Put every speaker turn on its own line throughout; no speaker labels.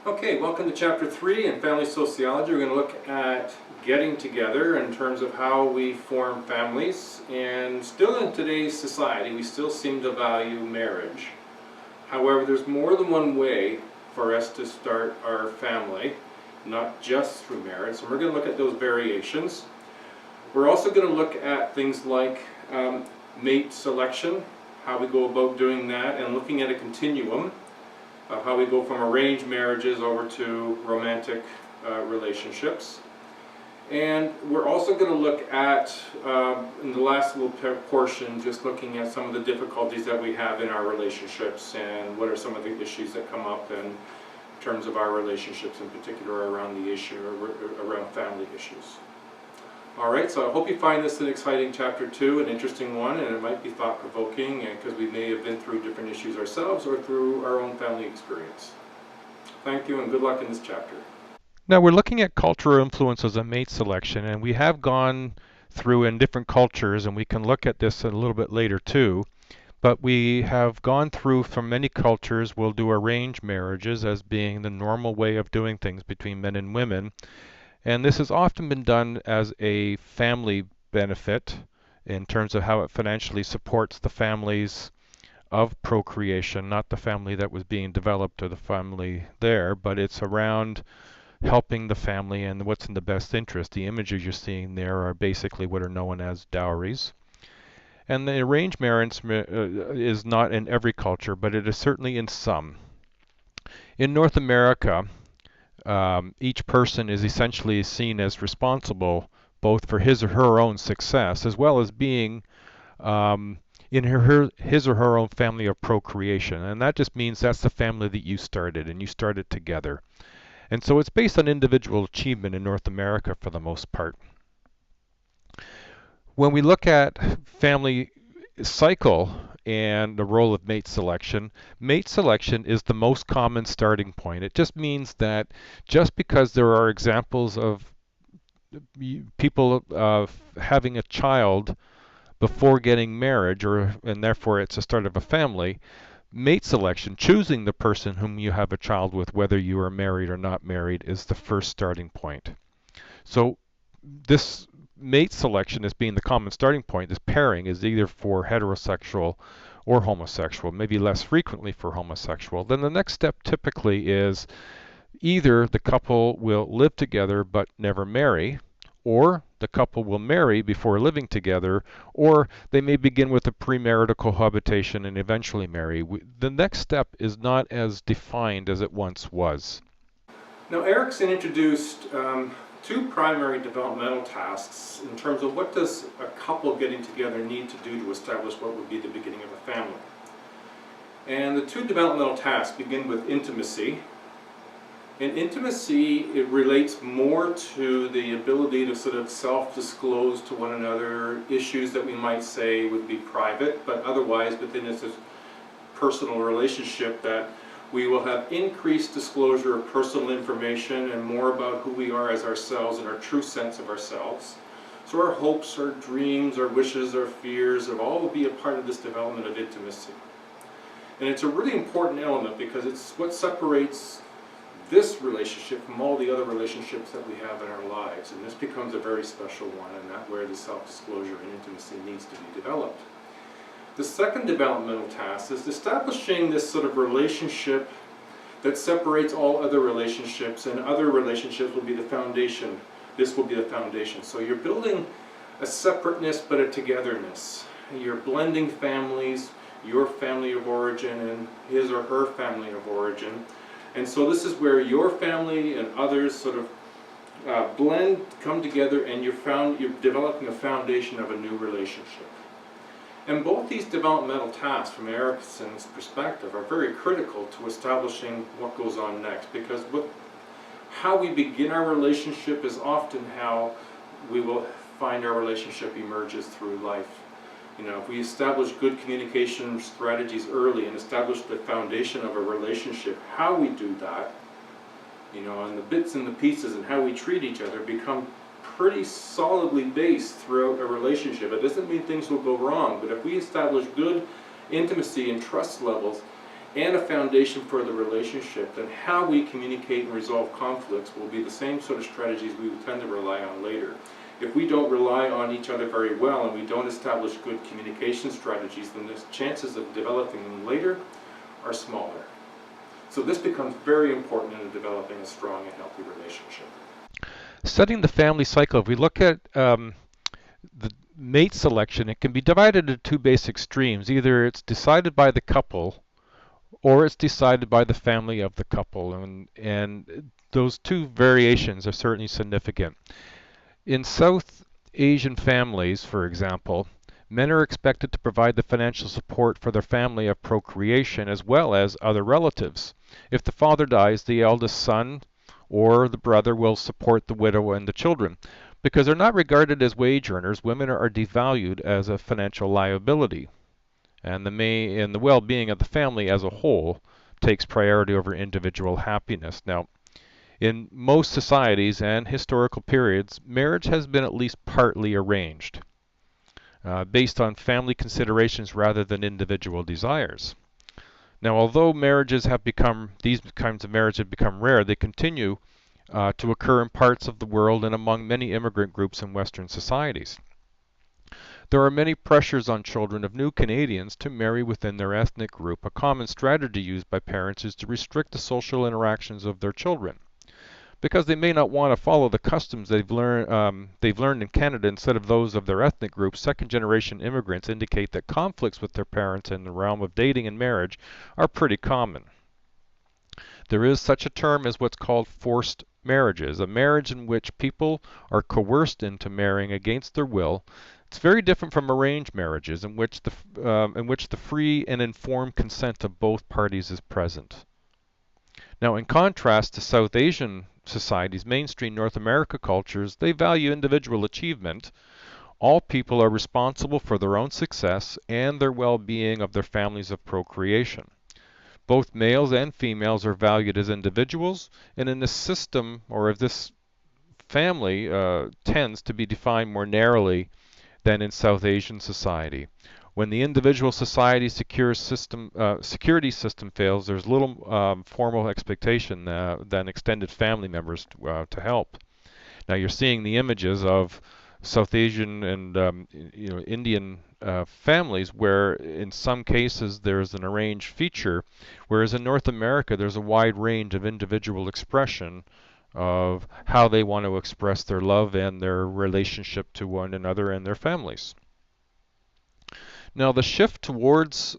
Okay, welcome to Chapter 3 in Family Sociology. We're going to look at getting together in terms of how we form families. And still in today's society, we still seem to value marriage. However, there's more than one way for us to start our family, not just through marriage. So we're going to look at those variations. We're also going to look at things like mate selection, how we go about doing that, and looking at a continuum of how we go from arranged marriages over to romantic relationships. And we're also going to look at, in the last little portion, just looking at some of the difficulties that we have in our relationships and what are some of the issues that come up in terms of our relationships, in particular around the issue, around family issues. Alright, so I hope you find this an exciting Chapter 2, an interesting one, and it might be thought-provoking because we may have been through different issues ourselves or through our own family experience. Thank you and good luck in this chapter.
Now we're looking at cultural influences of mate selection, and we have gone through in different cultures, and we can look at this a little bit later too, but we have gone through from many cultures. We'll do arranged marriages as being the normal way of doing things between men and women. And this has often been done as a family benefit in terms of how it financially supports the families of procreation, not the family that was being developed or the family there, but it's around helping the family and what's in the best interest. The images you're seeing there are basically what are known as dowries. And the arranged marriage is not in every culture, but it is certainly in some. In North America, each person is essentially seen as responsible both for his or her own success as well as being in his or her own family of procreation. And that just means that's the family that you started, and you started together. And so it's based on individual achievement in North America for the most part. When we look at family cycle and the role of mate selection is the most common starting point. It just means that just because there are examples of people having a child before getting marriage, and therefore it's a start of a family, mate selection, choosing the person whom you have a child with, whether you are married or not married, is the first starting point. So this mate selection as being the common starting point, this pairing is either for heterosexual or homosexual, maybe less frequently for homosexual. Then the next step typically is either the couple will live together but never marry, or the couple will marry before living together, or they may begin with a premarital cohabitation and eventually marry. The next step is not as defined as it once was.
Now Erickson introduced two primary developmental tasks in terms of what does a couple getting together need to do to establish what would be the beginning of a family. And the two developmental tasks begin with intimacy. In intimacy, it relates more to the ability to sort of self-disclose to one another issues that we might say would be private, but otherwise within this personal relationship that we will have increased disclosure of personal information and more about who we are as ourselves and our true sense of ourselves. So our hopes, our dreams, our wishes, our fears will all be a part of this development of intimacy. And it's a really important element because it's what separates this relationship from all the other relationships that we have in our lives. And this becomes a very special one, and that's where the self-disclosure and intimacy needs to be developed. The second developmental task is establishing this sort of relationship that separates all other relationships, and other relationships will be the foundation. This will be the foundation. So you're building a separateness but a togetherness. You're blending families, your family of origin and his or her family of origin. And so this is where your family and others sort of blend, come together, and you're developing a foundation of a new relationship. And both these developmental tasks, from Erickson's perspective, are very critical to establishing what goes on next, because how we begin our relationship is often how we will find our relationship emerges through life. You know, if we establish good communication strategies early and establish the foundation of a relationship, how we do that, you know, and the bits and the pieces and how we treat each other become pretty solidly based throughout a relationship. It doesn't mean things will go wrong, but if we establish good intimacy and trust levels, and a foundation for the relationship, then how we communicate and resolve conflicts will be the same sort of strategies we would tend to rely on later. If we don't rely on each other very well and we don't establish good communication strategies, then the chances of developing them later are smaller. So this becomes very important in developing a strong and healthy relationship.
Studying the family cycle, if we look at the mate selection, it can be divided into two basic streams. Either it's decided by the couple or it's decided by the family of the couple, and those two variations are certainly significant. In South Asian families, for example, men are expected to provide the financial support for their family of procreation as well as other relatives. If the father dies, the eldest son or the brother will support the widow and the children. Because they're not regarded as wage earners, women are devalued as a financial liability. And the well-being of the family as a whole takes priority over individual happiness. Now, in most societies and historical periods, marriage has been at least partly arranged, based on family considerations rather than individual desires. Now, although these kinds of marriages have become rare, they continue to occur in parts of the world and among many immigrant groups in Western societies. There are many pressures on children of new Canadians to marry within their ethnic group. A common strategy used by parents is to restrict the social interactions of their children. Because they may not want to follow the customs they've learned in Canada instead of those of their ethnic group, second-generation immigrants indicate that conflicts with their parents in the realm of dating and marriage are pretty common. There is such a term as what's called forced marriages, a marriage in which people are coerced into marrying against their will. It's very different from arranged marriages in which the free and informed consent of both parties is present. Now, in contrast to South Asian societies, mainstream North America cultures, they value individual achievement. All people are responsible for their own success and their well-being of their families of procreation. Both males and females are valued as individuals, and in this system, or if this family tends to be defined more narrowly than in South Asian society. When the individual society security system fails, there's little formal expectation than extended family members to help. Now you're seeing the images of South Asian and Indian families where in some cases there's an arranged feature, whereas in North America there's a wide range of individual expression of how they want to express their love and their relationship to one another and their families. Now the shift towards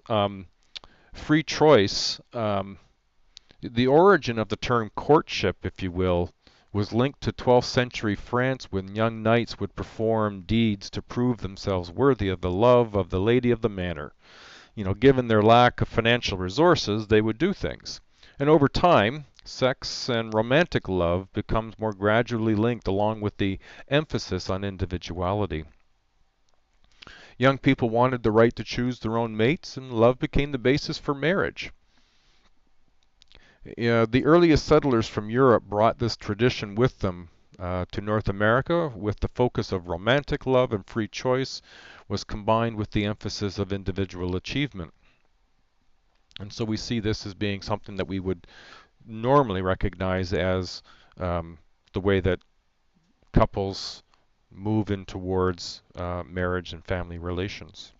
free choice, the origin of the term courtship, if you will, was linked to 12th century France when young knights would perform deeds to prove themselves worthy of the love of the lady of the manor. Given their lack of financial resources, they would do things. And over time, sex and romantic love becomes more gradually linked along with the emphasis on individuality. Young people wanted the right to choose their own mates, and love became the basis for marriage. The earliest settlers from Europe brought this tradition with them to North America, with the focus of romantic love and free choice was combined with the emphasis of individual achievement. And so we see this as being something that we would normally recognize as the way that couples move in towards marriage and family relations.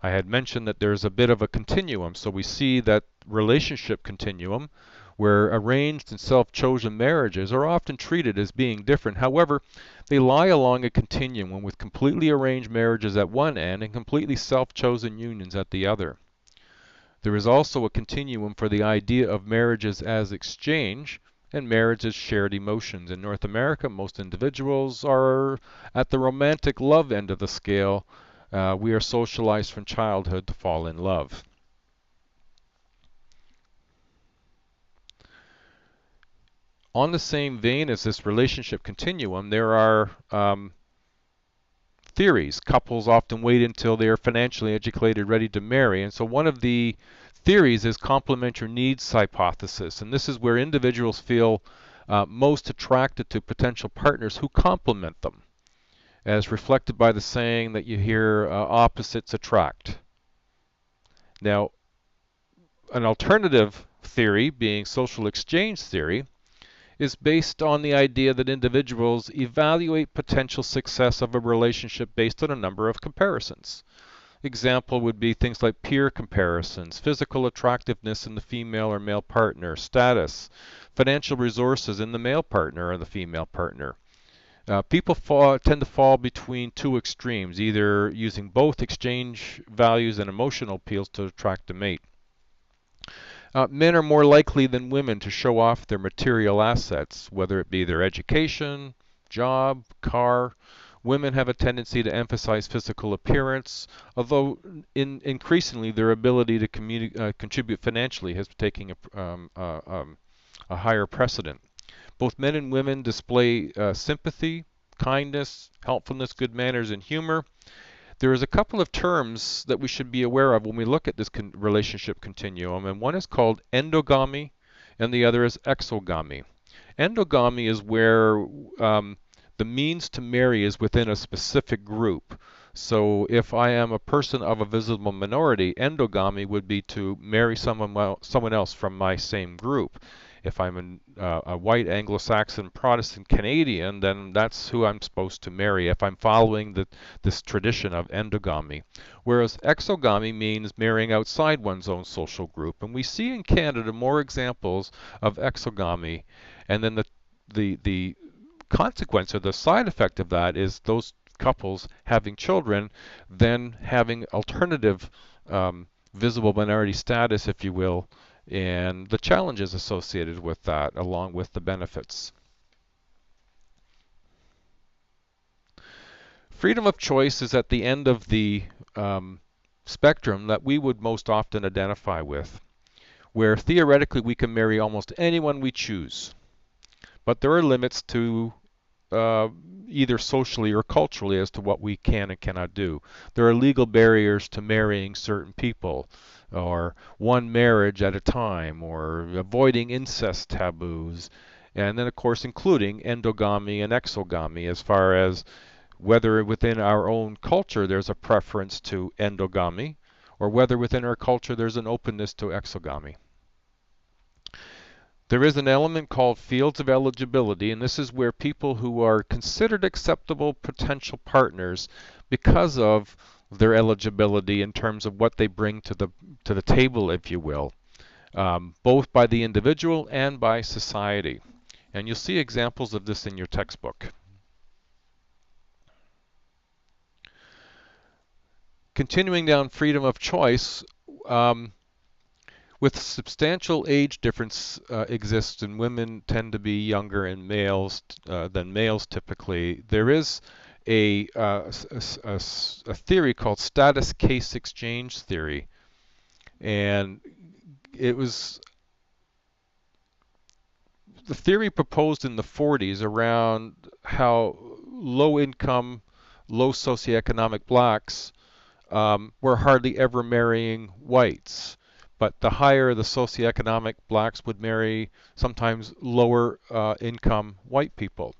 I had mentioned that there's a bit of a continuum, so we see that relationship continuum where arranged and self-chosen marriages are often treated as being different. However, they lie along a continuum with completely arranged marriages at one end and completely self-chosen unions at the other. There is also a continuum for the idea of marriages as exchange and marriage as shared emotions. In North America, most individuals are at the romantic love end of the scale. We are socialized from childhood to fall in love. On the same vein as this relationship continuum, there are theories. Couples often wait until they are financially educated, ready to marry. And so one of the theories is complementary needs hypothesis. And this is where individuals feel most attracted to potential partners who complement them, as reflected by the saying that you hear, opposites attract. Now, an alternative theory, being social exchange theory, is based on the idea that individuals evaluate potential success of a relationship based on a number of comparisons. Example would be things like peer comparisons, physical attractiveness in the female or male partner, status, financial resources in the male partner or the female partner. People tend to fall between two extremes, either using both exchange values and emotional appeals to attract a mate. Men are more likely than women to show off their material assets, whether it be their education, job, car. Women have a tendency to emphasize physical appearance, although increasingly their ability to contribute financially has taken a higher precedent. Both men and women display sympathy, kindness, helpfulness, good manners, and humor. There is a couple of terms that we should be aware of when we look at this relationship continuum, and one is called endogamy and the other is exogamy. Endogamy is where the means to marry is within a specific group. So if I am a person of a visible minority, endogamy would be to marry someone else from my same group. If I'm a white Anglo-Saxon Protestant Canadian, then that's who I'm supposed to marry if I'm following this tradition of endogamy. Whereas exogamy means marrying outside one's own social group. And we see in Canada more examples of exogamy. And then the consequence or the side effect of that is those couples having children, then having alternative visible minority status, if you will, and the challenges associated with that, along with the benefits. Freedom of choice is at the end of the spectrum that we would most often identify with, where theoretically we can marry almost anyone we choose. But there are limits to either socially or culturally as to what we can and cannot do. There are legal barriers to marrying certain people, or one marriage at a time, or avoiding incest taboos, and then of course including endogamy and exogamy as far as whether within our own culture there's a preference to endogamy, or whether within our culture there's an openness to exogamy. There is an element called fields of eligibility, and this is where people who are considered acceptable potential partners because of their eligibility in terms of what they bring to the table, if you will, both by the individual and by society. And you'll see examples of this in your textbook. Continuing down freedom of choice, with substantial age difference exists, and women tend to be younger in males than males typically. There is a theory called status case exchange theory, and it was the theory proposed in the 40s around how low income, low socioeconomic blacks were hardly ever marrying whites. But the higher the socioeconomic blacks would marry sometimes lower income white people.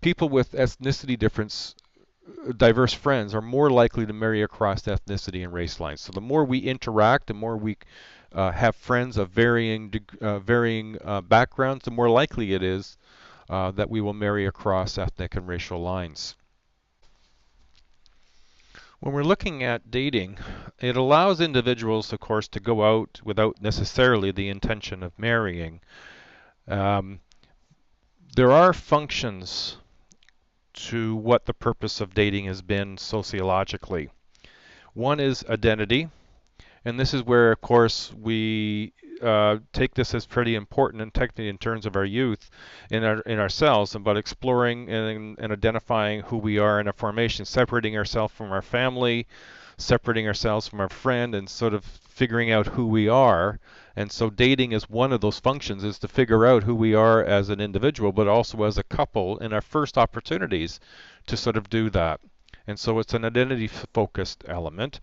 People with ethnicity difference, diverse friends, are more likely to marry across ethnicity and race lines. So the more we interact, the more we have friends of varying backgrounds, the more likely it is that we will marry across ethnic and racial lines. When we're looking at dating, it allows individuals, of course, to go out without necessarily the intention of marrying. There are functions to what the purpose of dating has been sociologically. One is identity, and this is where, of course, we take this as pretty important and technically in terms of our youth in ourselves, about exploring and identifying who we are in a formation, separating ourselves from our family, separating ourselves from our friend, and sort of figuring out who we are. And so dating is one of those functions, is to figure out who we are as an individual, but also as a couple in our first opportunities to sort of do that. And so it's an identity-focused element.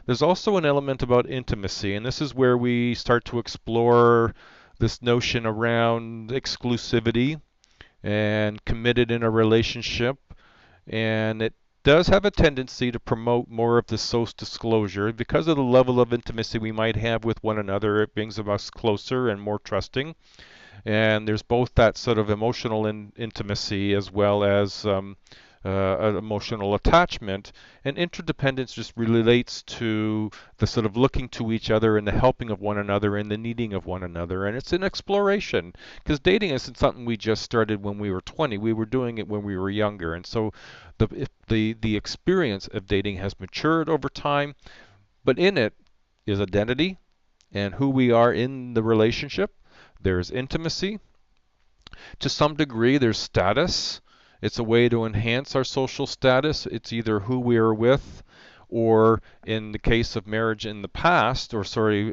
There's also an element about intimacy, and this is where we start to explore this notion around exclusivity and committed in a relationship. And it does have a tendency to promote more of the disclosure because of the level of intimacy we might have with one another. It brings us closer and more trusting. And there's both that sort of emotional intimacy as well as an emotional attachment. And interdependence just relates to the sort of looking to each other and the helping of one another and the needing of one another. And it's an exploration because dating isn't something we just started when we were 20. We were doing it when we were younger. And so the experience of dating has matured over time, but in it is identity and who we are in the relationship. There's intimacy. To some degree, there's status. It's a way to enhance our social status. It's either who we are with, or in the case of marriage in the past, or sorry,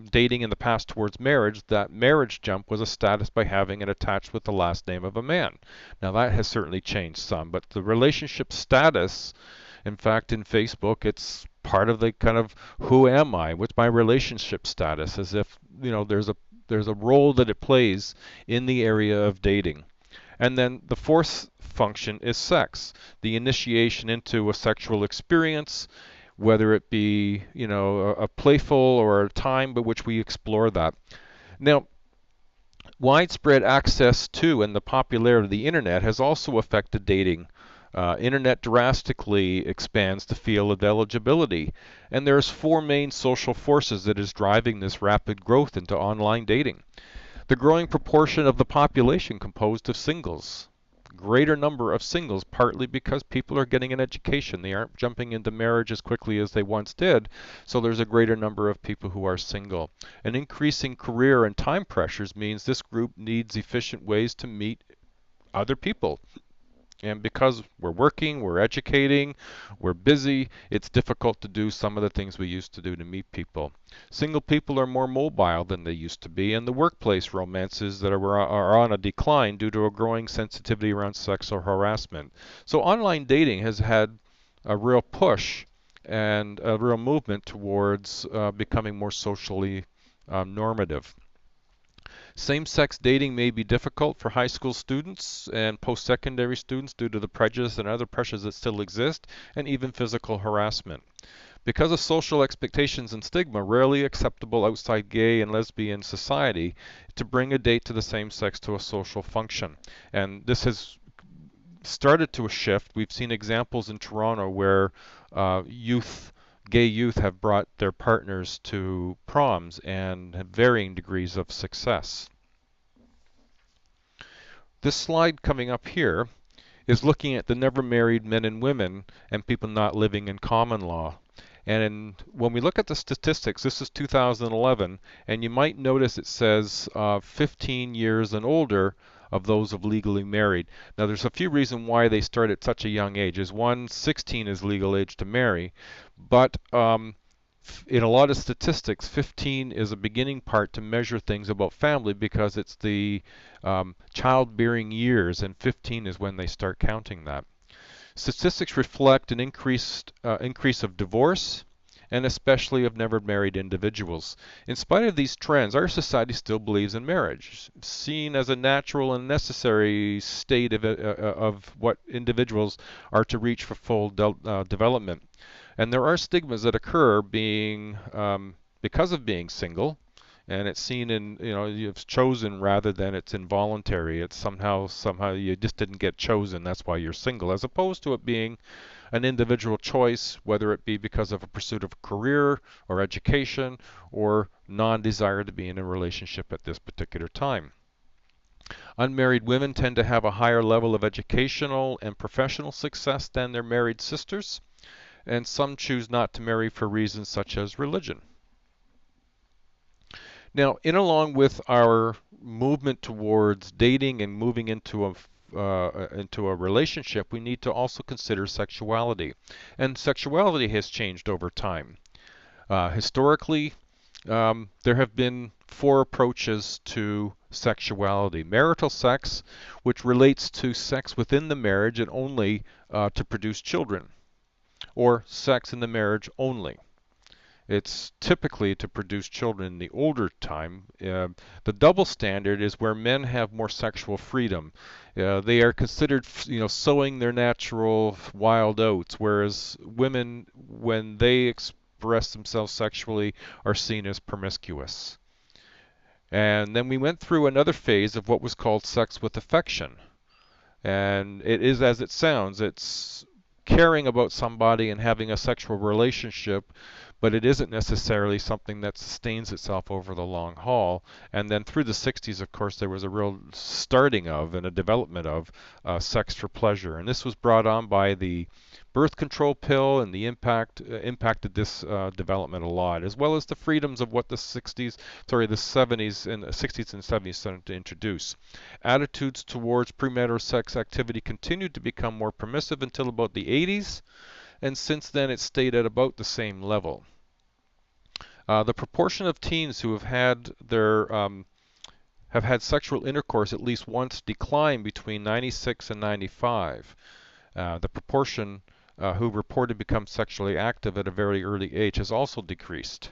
dating in the past towards marriage, that marriage jump was a status by having it attached with the last name of a man. Now that has certainly changed some, but the relationship status, in fact, in Facebook, it's part of the kind of who am I? What's my relationship status? As if, there's a role that it plays in the area of dating. And then the fourth function is sex, the initiation into a sexual experience, whether it be, a playful or a time by which we explore that. Now, widespread access to and the popularity of the internet has also affected dating. Internet drastically expands the field of eligibility, and there's four main social forces that is driving this rapid growth into online dating. The growing proportion of the population composed of singles. Greater number of singles, partly because people are getting an education. They aren't jumping into marriage as quickly as they once did, so there's a greater number of people who are single. An increasing career and time pressures means this group needs efficient ways to meet other people. And because we're working, we're educating, we're busy, it's difficult to do some of the things we used to do to meet people. Single people are more mobile than they used to be, and the workplace romances that are on a decline due to a growing sensitivity around sexual harassment. So online dating has had a real push and a real movement towards becoming more socially normative. Same-sex dating may be difficult for high school students and post-secondary students due to the prejudice and other pressures that still exist, and even physical harassment. Because of social expectations and stigma, rarely acceptable outside gay and lesbian society to bring a date to the same sex to a social function. And this has started to a shift. We've seen examples in Toronto where gay youth have brought their partners to proms and have varying degrees of success. This slide coming up here is looking at the never married men and women and people not living in common law. And when we look at the statistics, this is 2011, and you might notice it says 15 years and older of those of legally married. Now there's a few reasons why they start at such a young age. Is one, 16 is legal age to marry, but in a lot of statistics, 15 is a beginning part to measure things about family because it's the childbearing years, and 15 is when they start counting that. Statistics reflect an increase of divorce, and especially of never married individuals. In spite of these trends, our society still believes in marriage, seen as a natural and necessary state of what individuals are to reach for full development. And there are stigmas that occur because of being single, and it's seen in, you've chosen rather than it's involuntary. It's somehow you just didn't get chosen, that's why you're single, as opposed to it being an individual choice, whether it be because of a pursuit of a career or education or non-desire to be in a relationship at this particular time. Unmarried women tend to have a higher level of educational and professional success than their married sisters, and some choose not to marry for reasons such as religion. Now, along with our movement towards dating and moving into a relationship, we need to also consider sexuality. And sexuality has changed over time. Historically, there have been four approaches to sexuality. Marital sex, which relates to sex within the marriage and only to produce children, or sex in the marriage only. It's typically to produce children in the older time. The double standard is where men have more sexual freedom. They are considered, sowing their natural wild oats, whereas women, when they express themselves sexually, are seen as promiscuous. And then we went through another phase of what was called sex with affection. And it is as it sounds. It's caring about somebody and having a sexual relationship, but it isn't necessarily something that sustains itself over the long haul. And then through the 60s, of course, there was a real starting of and a development of sex for pleasure. And this was brought on by the birth control pill, and the impacted this development a lot, as well as the freedoms of what the 70s and 60s and 70s started to introduce. Attitudes towards premarital sex activity continued to become more permissive until about the 80s, and since then it stayed at about the same level. The proportion of teens who have had sexual intercourse at least once declined between 96 and 95. The proportion who reported become sexually active at a very early age has also decreased.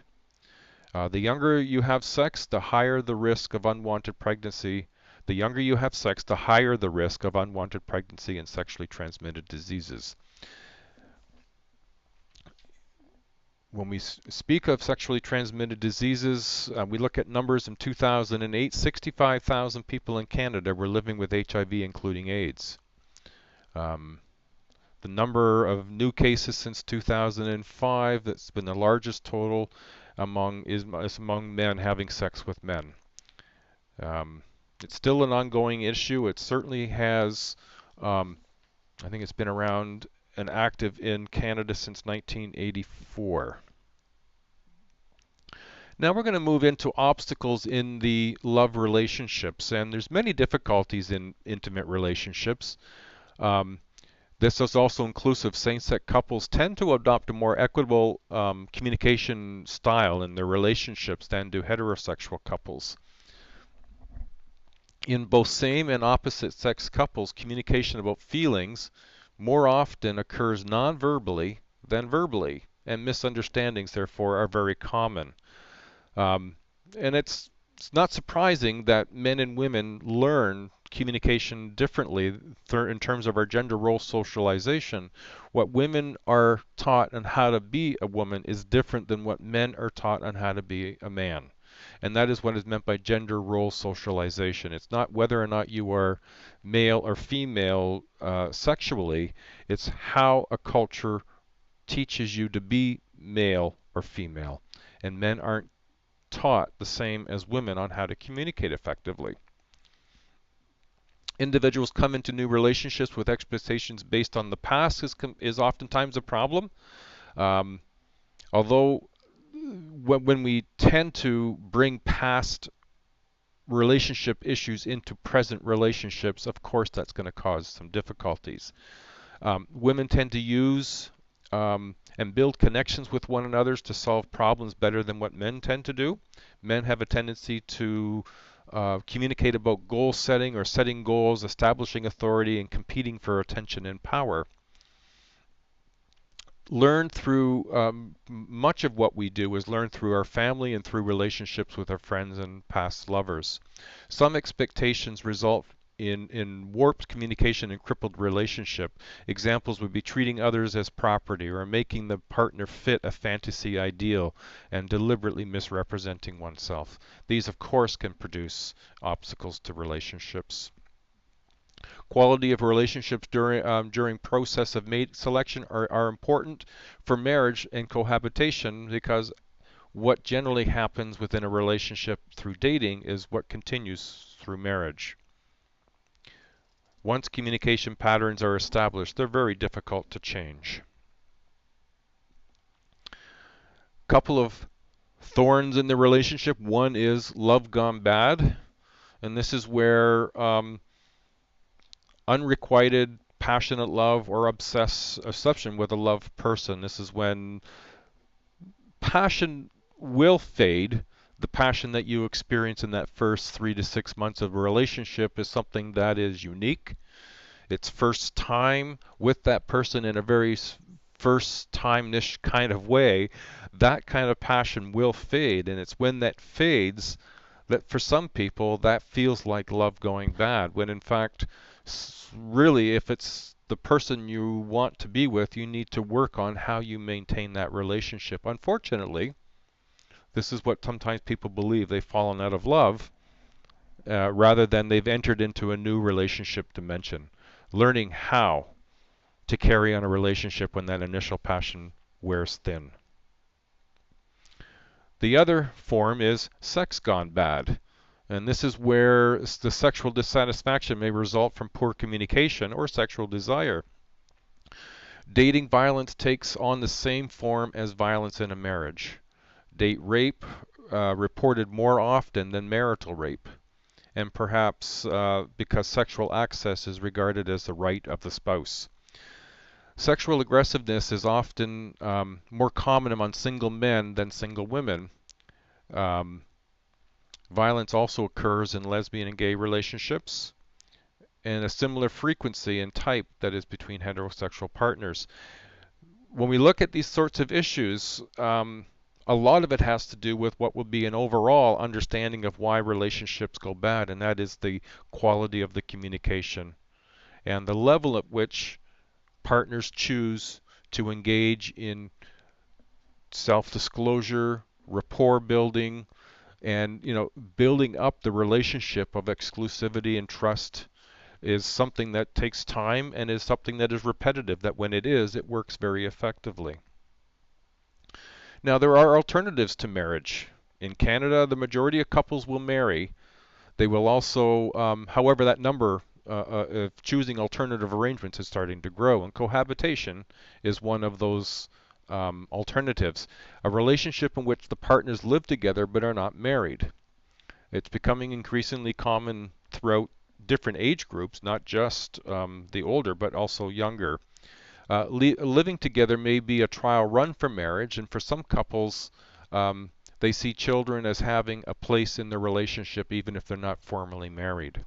The younger you have sex, the higher the risk of unwanted pregnancy. The younger you have sex, the higher the risk of unwanted pregnancy and sexually transmitted diseases. When we speak of sexually transmitted diseases, we look at numbers in 2008. 65,000 people in Canada were living with HIV, including AIDS. The number of new cases since 2005, that's been the largest total is among men having sex with men. It's still an ongoing issue. It certainly has, I think it's been around and active in Canada since 1984. Now we're going to move into obstacles in the love relationships, and there's many difficulties in intimate relationships. This is also inclusive. Same-sex couples tend to adopt a more equitable communication style in their relationships than do heterosexual couples. In both same and opposite sex couples, communication about feelings more often occurs non-verbally than verbally, and misunderstandings, therefore, are very common. And it's not surprising that men and women learn communication differently in terms of our gender role socialization. What women are taught on how to be a woman is different than what men are taught on how to be a man. And that is what is meant by gender role socialization. It's not whether or not you are male or female sexually, it's how a culture teaches you to be male or female. And men aren't taught the same as women on how to communicate effectively. Individuals come into new relationships with expectations based on the past is oftentimes a problem. Although when we tend to bring past relationship issues into present relationships, of course that's going to cause some difficulties. Women tend to use and build connections with one another to solve problems better than what men tend to do. Men have a tendency to communicate about goal setting or setting goals, establishing authority, and competing for attention and power. Much of what we do is learned through our family and through relationships with our friends and past lovers. Some expectations result in warped communication and crippled relationship. Examples would be treating others as property or making the partner fit a fantasy ideal and deliberately misrepresenting oneself. These, of course, can produce obstacles to relationships. Quality of relationships during process of mate selection are important for marriage and cohabitation, because what generally happens within a relationship through dating is what continues through marriage. Once communication patterns are established, they're very difficult to change. Couple of thorns in the relationship. One is love gone bad, and this is where unrequited passionate love or obsession with a loved person. This is when passion will fade. The passion that you experience in that first 3 to 6 months of a relationship is something that is unique. It's first time with that person in a very first time-ish kind of way, that kind of passion will fade. And it's when that fades that for some people that feels like love going bad, when in fact, really, if it's the person you want to be with, you need to work on how you maintain that relationship. Unfortunately, this is what sometimes people believe. They've fallen out of love rather than they've entered into a new relationship dimension. Learning how to carry on a relationship when that initial passion wears thin. The other form is sex gone bad. And this is where the sexual dissatisfaction may result from poor communication or sexual desire. Dating violence takes on the same form as violence in a marriage. Date rape reported more often than marital rape, and perhaps because sexual access is regarded as the right of the spouse. Sexual aggressiveness is often more common among single men than single women. Violence also occurs in lesbian and gay relationships, and a similar frequency and type that is between heterosexual partners. When we look at these sorts of issues, a lot of it has to do with what would be an overall understanding of why relationships go bad, and that is the quality of the communication and the level at which partners choose to engage in self-disclosure, rapport building, and building up the relationship of exclusivity and trust is something that takes time and is something that is repetitive, that when it is, it works very effectively. Now, there are alternatives to marriage. In Canada, the majority of couples will marry. They will also, however, that number of choosing alternative arrangements is starting to grow, and cohabitation is one of those alternatives. A relationship in which the partners live together but are not married. It's becoming increasingly common throughout different age groups, not just the older, but also younger. Living together may be a trial run for marriage, and for some couples, they see children as having a place in the relationship even if they're not formally married.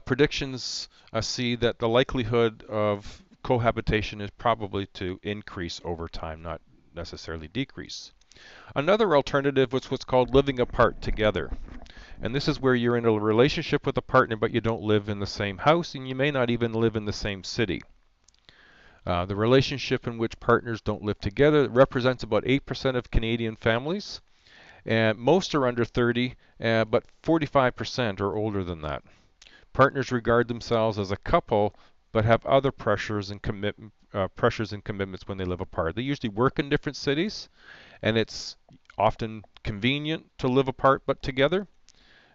Predictions see that the likelihood of cohabitation is probably to increase over time, not necessarily decrease. Another alternative was what's called living apart together. And this is where you're in a relationship with a partner, but you don't live in the same house, and you may not even live in the same city. The relationship in which partners don't live together represents about 8% of Canadian families, and most are under 30, but 45% are older than that. Partners regard themselves as a couple, but have other pressures and commitments when they live apart. They usually work in different cities, and it's often convenient to live apart but together.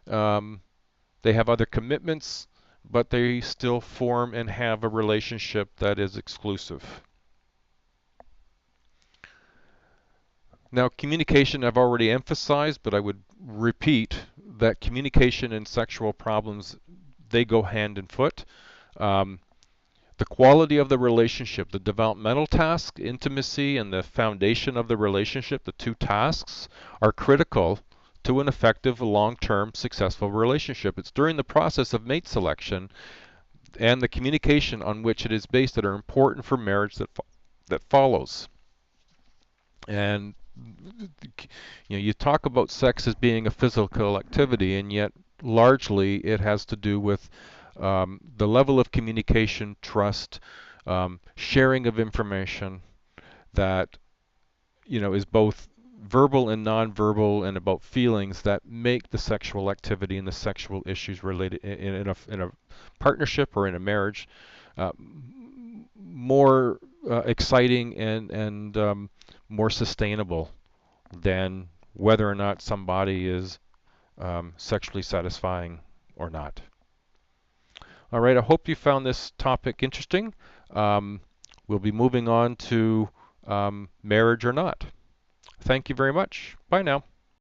They have other commitments, but they still form and have a relationship that is exclusive. Now, communication I've already emphasized, but I would repeat that communication and sexual problems, they go hand in foot. The quality of the relationship, the developmental task, intimacy, and the foundation of the relationship, the two tasks, are critical to an effective, long-term, successful relationship. It's during the process of mate selection and the communication on which it is based that are important for marriage that follows. And you talk about sex as being a physical activity, and yet largely it has to do with the level of communication, trust, sharing of information that is both verbal and nonverbal, and about feelings that make the sexual activity and the sexual issues related in a partnership or in a marriage more exciting and more sustainable than whether or not somebody is sexually satisfying or not. All right, I hope you found this topic interesting. We'll be moving on to marriage or not. Thank you very much. Bye now.